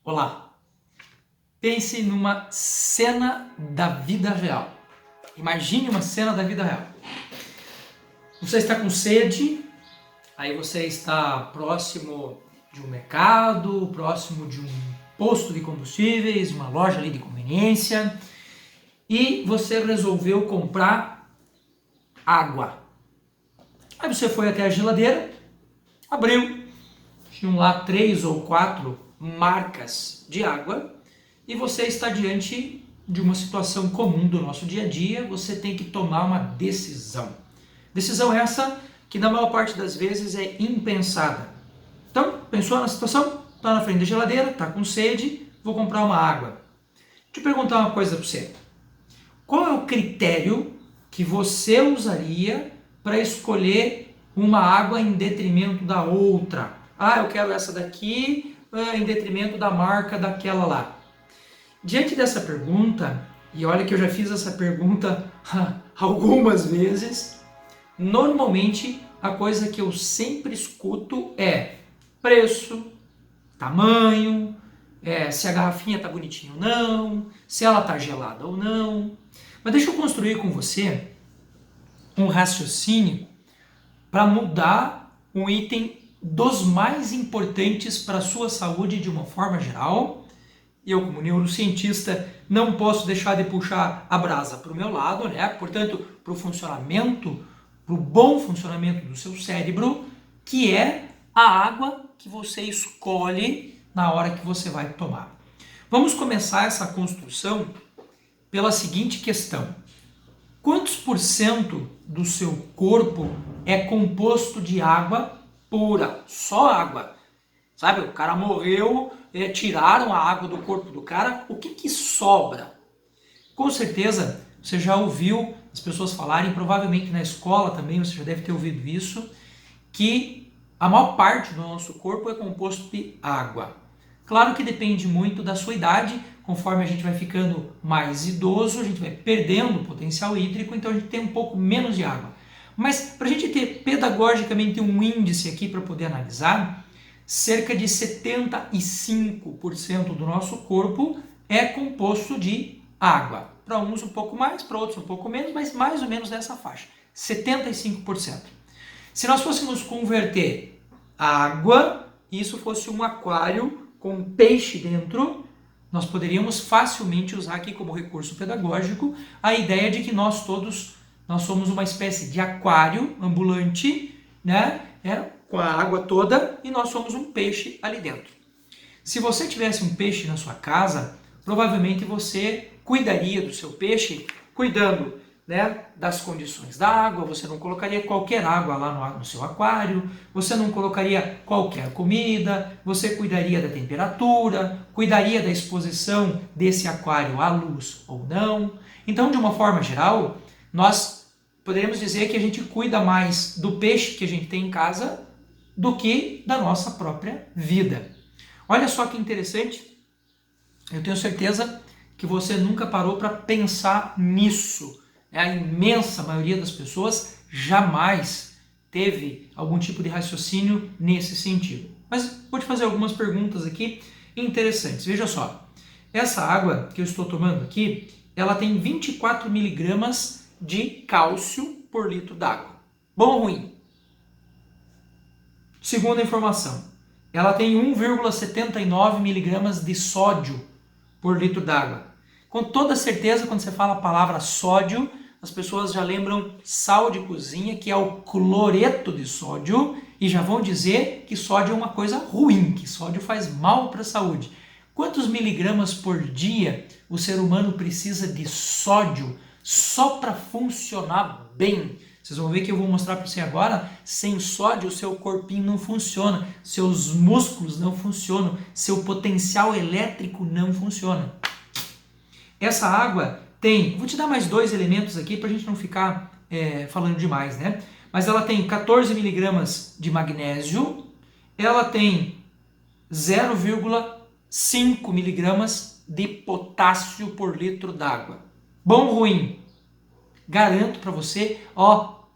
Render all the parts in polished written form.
Olá, pense numa cena da vida real. Imagine uma cena da vida real. Você está com sede, aí você está próximo de um mercado, próximo de um posto de combustíveis, uma loja ali de conveniência, e você resolveu comprar água. Aí você foi até a geladeira, abriu, tinham lá 3 ou 4 marcas de água e você está diante de uma situação comum do nosso dia a dia, você tem que tomar uma decisão. Decisão essa que na maior parte das vezes é impensada. Então, pensou na situação? Está na frente da geladeira, está com sede, vou comprar uma água. Deixa eu perguntar uma coisa para você. Qual é o critério que você usaria para escolher uma água em detrimento da outra? Ah, eu quero essa daqui em detrimento da marca daquela lá. Diante dessa pergunta, e olha que eu já fiz essa pergunta algumas vezes, normalmente a coisa que eu sempre escuto é preço, tamanho, se a garrafinha está bonitinha ou não, se ela está gelada ou não. Mas deixa eu construir com você um raciocínio para mudar um item dos mais importantes para a sua saúde de uma forma geral. Eu, como neurocientista, não posso deixar de puxar a brasa para o meu lado, né? Portanto, para o funcionamento, para o bom funcionamento do seu cérebro, que é a água que você escolhe na hora que você vai tomar. Vamos começar essa construção pela seguinte questão. Quantos por cento do seu corpo é composto de água pura? Só água. Sabe, o cara morreu, tiraram a água do corpo do cara, o que sobra? Com certeza, você já ouviu as pessoas falarem, provavelmente na escola também você já deve ter ouvido isso, que a maior parte do nosso corpo é composto de água. Claro que depende muito da sua idade, conforme a gente vai ficando mais idoso, a gente vai perdendo o potencial hídrico, então a gente tem um pouco menos de água. Mas para a gente ter pedagogicamente um índice aqui para poder analisar, cerca de 75% do nosso corpo é composto de água. Para uns um pouco mais, para outros um pouco menos, mas mais ou menos nessa faixa, 75%. Se nós fôssemos converter água, e isso fosse um aquário com peixe dentro, nós poderíamos facilmente usar aqui como recurso pedagógico a ideia de que nós somos uma espécie de aquário ambulante, né? Com a água toda, e nós somos um peixe ali dentro. Se você tivesse um peixe na sua casa, provavelmente você cuidaria do seu peixe, cuidando, né, das condições da água, você não colocaria qualquer água lá no seu aquário, você não colocaria qualquer comida, você cuidaria da temperatura, cuidaria da exposição desse aquário à luz ou não. Então, de uma forma geral, nós poderíamos dizer que a gente cuida mais do peixe que a gente tem em casa do que da nossa própria vida. Olha só que interessante, eu tenho certeza que você nunca parou para pensar nisso. A imensa maioria das pessoas jamais teve algum tipo de raciocínio nesse sentido. Mas vou te fazer algumas perguntas aqui interessantes. Veja só, essa água que eu estou tomando aqui, ela tem 24 miligramas de cálcio por litro d'água. Bom ou ruim? Segunda informação, ela tem 1,79 miligramas de sódio por litro d'água. Com toda certeza, quando você fala a palavra sódio, as pessoas já lembram sal de cozinha, que é o cloreto de sódio, e já vão dizer que sódio é uma coisa ruim, que sódio faz mal para a saúde. Quantos miligramas por dia o ser humano precisa de sódio só para funcionar bem? Vocês vão ver que eu vou mostrar para você agora, sem sódio o seu corpinho não funciona, seus músculos não funcionam, seu potencial elétrico não funciona. Essa água tem, vou te dar mais 2 elementos aqui para a gente não ficar falando demais, né? Mas ela tem 14 miligramas de magnésio, ela tem 0,5 miligramas de potássio por litro d'água. Bom ou ruim? Garanto para você,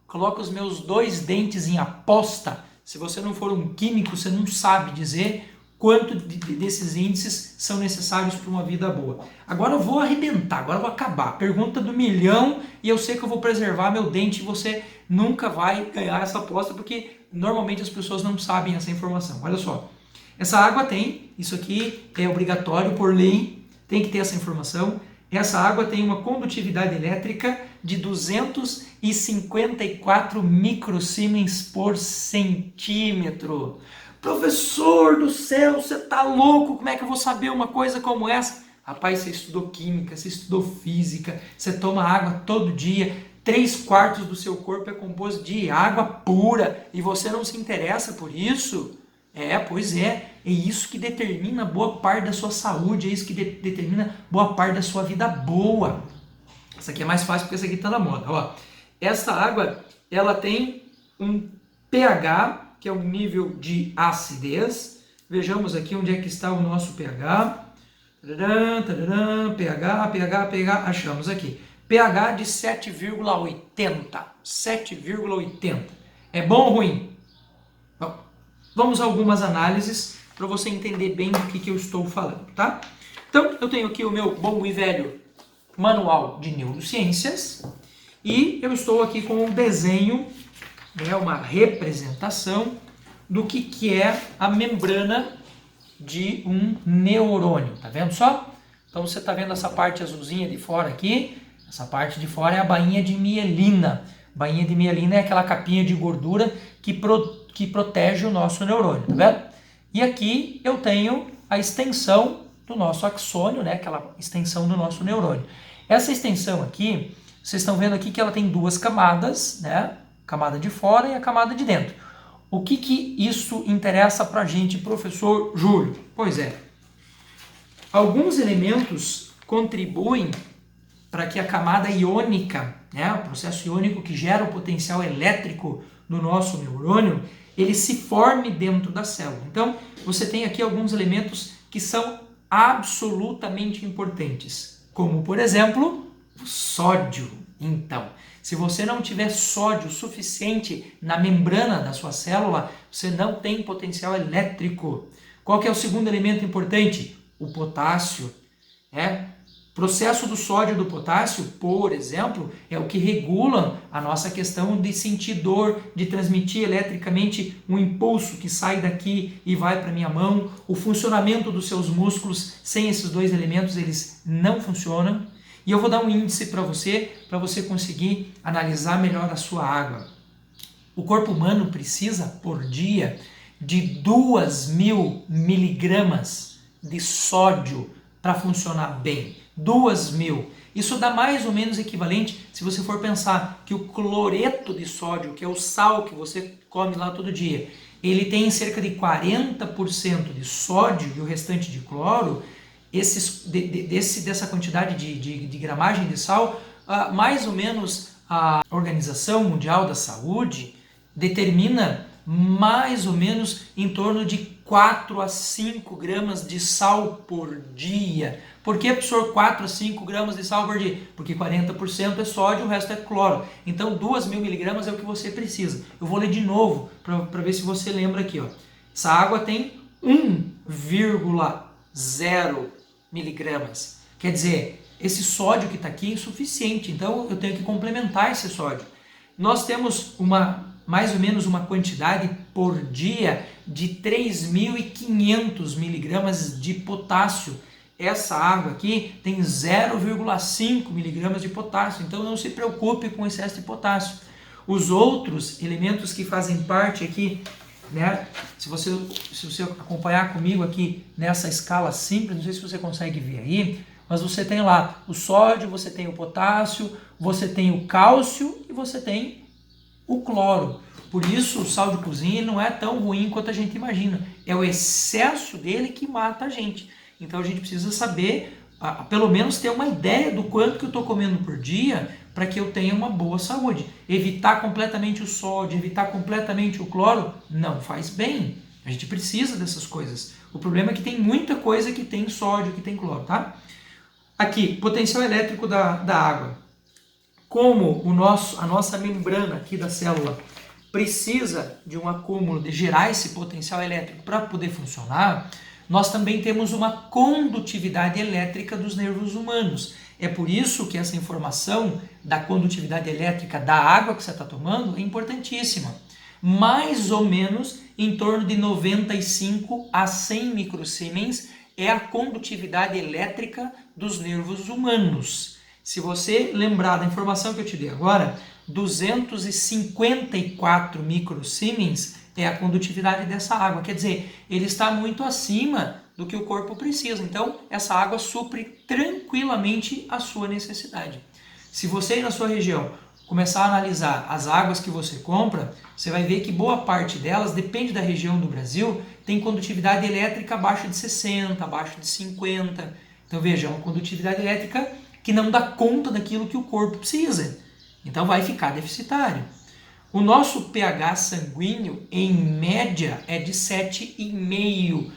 coloca os meus 2 dentes em aposta. Se você não for um químico, você não sabe dizer quanto desses índices são necessários para uma vida boa. Agora eu vou arrebentar, agora eu vou acabar. Pergunta do milhão e eu sei que eu vou preservar meu dente e você nunca vai ganhar essa aposta porque normalmente as pessoas não sabem essa informação. Olha só, essa água tem, isso aqui é obrigatório por lei, tem que ter essa informação. Essa água tem uma condutividade elétrica de 254 microsiemens por centímetro. Professor do céu, você tá louco? Como é que eu vou saber uma coisa como essa? Rapaz, você estudou química, você estudou física, você toma água todo dia, 3/4 do seu corpo é composto de água pura e você não se interessa por isso? Pois é isso que determina boa parte da sua saúde, é isso que determina boa parte da sua vida boa. Essa aqui é mais fácil porque essa aqui está na moda. Ó, essa água, ela tem um pH, que é um nível de acidez. Vejamos aqui onde é que está o nosso pH. pH, achamos aqui. pH de 7,80. 7,80. É bom ou ruim? Bom, vamos a algumas análises para você entender bem do que eu estou falando, tá? Então, eu tenho aqui o meu bom e velho manual de neurociências e eu estou aqui com um desenho, uma representação do que é a membrana de um neurônio, tá vendo só? Então você tá vendo essa parte azulzinha de fora aqui, essa parte de fora é a bainha de mielina. Bainha de mielina é aquela capinha de gordura que protege o nosso neurônio, tá vendo? E aqui eu tenho a extensão do nosso axônio, aquela extensão do nosso neurônio. Essa extensão aqui, vocês estão vendo aqui que ela tem duas camadas, camada de fora e a camada de dentro. O que isso interessa para a gente, professor Júlio? Pois é, alguns elementos contribuem para que a camada iônica, o processo iônico que gera o potencial elétrico do nosso neurônio, ele se forme dentro da célula. Então, você tem aqui alguns elementos que são absolutamente importantes, como, por exemplo, o sódio. Então, se você não tiver sódio suficiente na membrana da sua célula, você não tem potencial elétrico. Qual que é o segundo elemento importante? O potássio. O processo do sódio e do potássio, por exemplo, é o que regula a nossa questão de sentir dor, de transmitir eletricamente um impulso que sai daqui e vai para a minha mão. O funcionamento dos seus músculos, sem esses dois elementos, eles não funcionam. E eu vou dar um índice para você conseguir analisar melhor a sua água. O corpo humano precisa, por dia, de 2.000 miligramas de sódio para funcionar bem. 2.000. Isso dá mais ou menos equivalente, se você for pensar que o cloreto de sódio, que é o sal que você come lá todo dia, ele tem cerca de 40% de sódio e o restante de cloro. Dessa quantidade de gramagem de sal, mais ou menos a Organização Mundial da Saúde determina mais ou menos em torno de 4 a 5 gramas de sal por dia. Por que, professor, 4 a 5 gramas de sal por dia? Porque 40% é sódio, o resto é cloro. Então 2.000 miligramas é o que você precisa. Eu vou ler de novo para ver se você lembra aqui. Essa água tem 1,0 miligramas. Quer dizer, esse sódio que está aqui é insuficiente, então eu tenho que complementar esse sódio. Nós temos mais ou menos uma quantidade por dia de 3.500 miligramas de potássio. Essa água aqui tem 0,5 miligramas de potássio, então não se preocupe com excesso de potássio. Os outros elementos que fazem parte aqui, se você acompanhar comigo aqui nessa escala simples, não sei se você consegue ver aí, mas você tem lá o sódio, você tem o potássio, você tem o cálcio e você tem o cloro. Por isso o sal de cozinha não é tão ruim quanto a gente imagina. É o excesso dele que mata a gente. Então a gente precisa saber, pelo menos ter uma ideia do quanto que eu estou comendo por dia para que eu tenha uma boa saúde. Evitar completamente o sódio, evitar completamente o cloro, não faz bem. A gente precisa dessas coisas. O problema é que tem muita coisa que tem sódio, que tem cloro, tá? Aqui, potencial elétrico da água. Como a nossa membrana aqui da célula precisa de um acúmulo, de gerar esse potencial elétrico para poder funcionar, nós também temos uma condutividade elétrica dos nervos humanos. É por isso que essa informação da condutividade elétrica da água que você está tomando é importantíssima. Mais ou menos em torno de 95 a 100 microsiemens é a condutividade elétrica dos nervos humanos. Se você lembrar da informação que eu te dei agora, 254 microsiemens é a condutividade dessa água. Quer dizer, ele está muito acima do que o corpo precisa. Então, essa água supre tranquilamente a sua necessidade. Se você aí na sua região começar a analisar as águas que você compra, você vai ver que boa parte delas, depende da região do Brasil, tem condutividade elétrica abaixo de 60, abaixo de 50. Então veja, é uma condutividade elétrica que não dá conta daquilo que o corpo precisa. Então vai ficar deficitário. O nosso pH sanguíneo, em média, é de 7,5.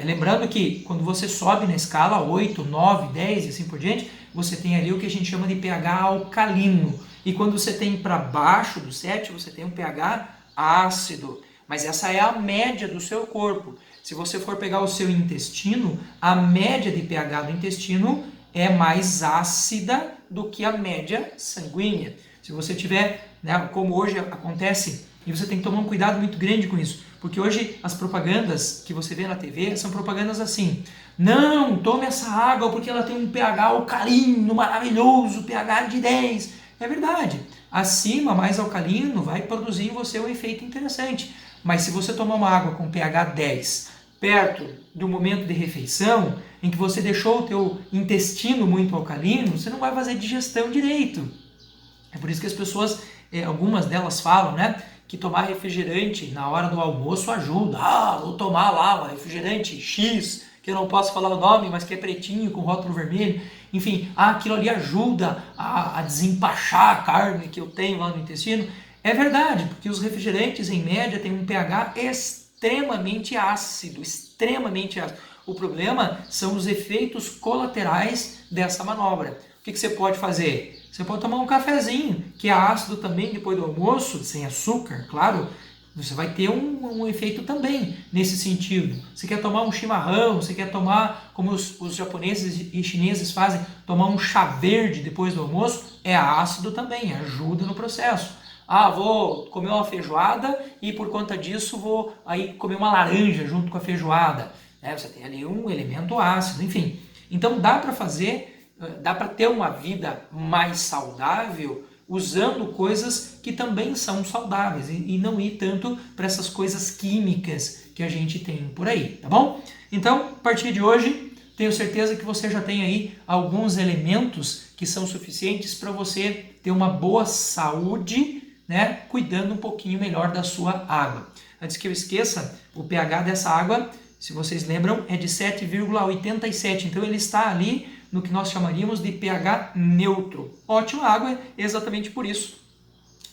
Lembrando que quando você sobe na escala 8, 9, 10 e assim por diante, você tem ali o que a gente chama de pH alcalino. E quando você tem para baixo do 7, você tem um pH ácido. Mas essa é a média do seu corpo. Se você for pegar o seu intestino, a média de pH do intestino é mais ácida do que a média sanguínea. Se você tiver, né, como hoje acontece, e você tem que tomar um cuidado muito grande com isso, porque hoje as propagandas que você vê na TV são propagandas assim: não, tome essa água porque ela tem um pH alcalino maravilhoso, pH de 10. É verdade, acima, mais alcalino, vai produzir em você um efeito interessante. Mas se você tomar uma água com pH 10, perto do momento de refeição, em que você deixou o teu intestino muito alcalino, você não vai fazer digestão direito. É por isso que as pessoas, algumas delas falam, né, que tomar refrigerante na hora do almoço ajuda. Ah, vou tomar lá um refrigerante X, que eu não posso falar o nome, mas que é pretinho, com rótulo vermelho. Enfim, aquilo ali ajuda a desempachar a carne que eu tenho lá no intestino. É verdade, porque os refrigerantes, em média, têm um pH extremamente ácido, extremamente ácido. O problema são os efeitos colaterais dessa manobra. O que você pode fazer? Você pode tomar um cafezinho, que é ácido também depois do almoço, sem açúcar, claro. Você vai ter um efeito também nesse sentido. Você quer tomar um chimarrão, você quer tomar, como os japoneses e chineses fazem, tomar um chá verde depois do almoço, é ácido também, ajuda no processo. Ah, vou comer uma feijoada e por conta disso vou aí comer uma laranja junto com a feijoada. Você tem ali um elemento ácido, enfim. Então dá para ter uma vida mais saudável usando coisas que também são saudáveis e não ir tanto para essas coisas químicas que a gente tem por aí, tá bom? Então, a partir de hoje, tenho certeza que você já tem aí alguns elementos que são suficientes para você ter uma boa saúde, né, cuidando um pouquinho melhor da sua água. Antes que eu esqueça, o pH dessa água, se vocês lembram, é de 7,87, então ele está ali no que nós chamaríamos de pH neutro. Ótima água, exatamente por isso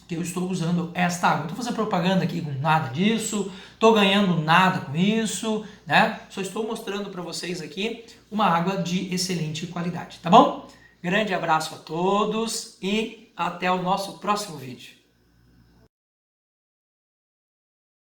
que eu estou usando esta água. Não estou fazendo propaganda aqui com nada disso, estou ganhando nada com isso, né? Só estou mostrando para vocês aqui uma água de excelente qualidade, tá bom? Grande abraço a todos e até o nosso próximo vídeo.